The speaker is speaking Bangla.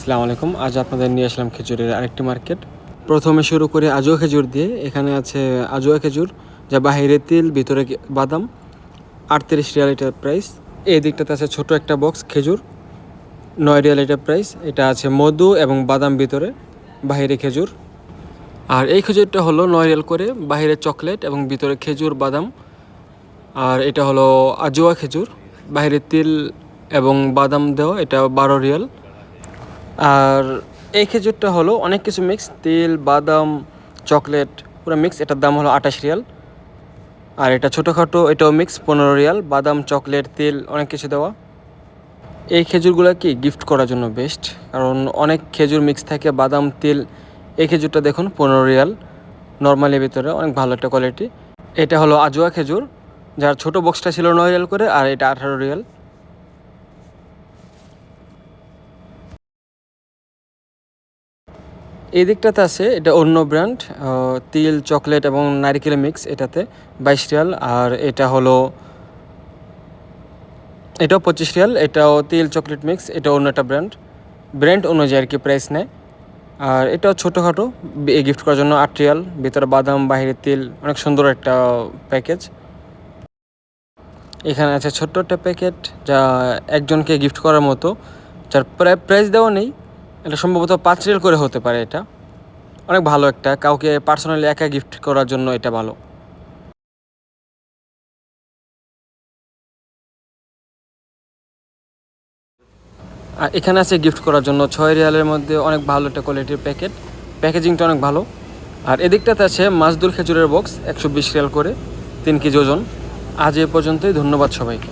আসসালামু আলাইকুম। আজ আপনাদের নিয়ে আসলাম খেজুরের আরেকটি মার্কেট। প্রথমে শুরু করি আজোয়া খেজুর দিয়ে। এখানে আছে আজোয়া খেজুর, যা বাহিরে তিল, ভিতরে বাদাম। 38 রিয়াল এটার প্রাইস। এই দিকটাতে আছে ছোট একটা বক্স খেজুর, 9 রিয়াল এটার প্রাইস। এটা আছে মধু এবং বাদাম ভিতরে, বাহিরে খেজুর। আর এই খেজুরটা হলো 9 রিয়াল করে, বাহিরে চকলেট এবং ভিতরে খেজুর বাদাম। আর এটা হলো আজোয়া খেজুর, বাহিরে তিল এবং বাদাম দেওয়া, এটা 12 রিয়াল। আর এই খেজুরটা হলো অনেক কিছু মিক্স, তিল বাদাম চকলেট পুরো মিক্স, এটার দাম হলো 28 রিয়াল। আর এটা ছোটোখাটো, এটাও মিক্স, 15 রিয়াল, বাদাম চকলেট তিল অনেক কিছু দেওয়া। এই খেজুরগুলো কি গিফট করার জন্য বেস্ট, কারণ অনেক খেজুর মিক্স থাকে, বাদাম তিল। এই খেজুরটা দেখুন 15 রিয়াল, নর্মালের ভিতরে অনেক ভালো একটা কোয়ালিটি। এটা হলো আজোয়া খেজুর, যার ছোটো বক্সটা ছিল 9 রিয়াল করে, আর এটা 18 রিয়াল। এই দিকটাতে আছে এটা অন্য ব্র্যান্ড, তিল চকলেট এবং নারিকেল মিক্স, এটাতে 22 রিয়াল। আর এটা হলো, এটাও 25 রিয়াল, এটাও তিল চকলেট মিক্স, এটা অন্য একটা ব্র্যান্ড অনুযায়ী আর কি প্রাইস নেয়। আর এটাও ছোটোখাটো গিফট করার জন্য 8 রিয়াল, ভিতরে বাদাম বাহিরে তিল, অনেক সুন্দর একটা প্যাকেজ। এখানে আছে ছোট্ট একটা প্যাকেট, যা একজনকে গিফট করার মতো, যার প্রাইস দেওয়া নেই। এটা সম্ভবত 5 রিয়াল করে হতে পারে। এটা অনেক ভালো, একটা কাউকে পার্সোনালি একা গিফট করার জন্য এটা ভালো। আর এখানে আছে গিফট করার জন্য 6 রিয়ালের মধ্যে অনেক ভালো একটা কোয়ালিটির প্যাকেজিংটা অনেক ভালো। আর এদিকটাতে আছে মাজদুল খেজুরের বক্স, 120 রিয়াল করে, 3 কেজি ওজন। আজ এ পর্যন্তই, ধন্যবাদ সবাইকে।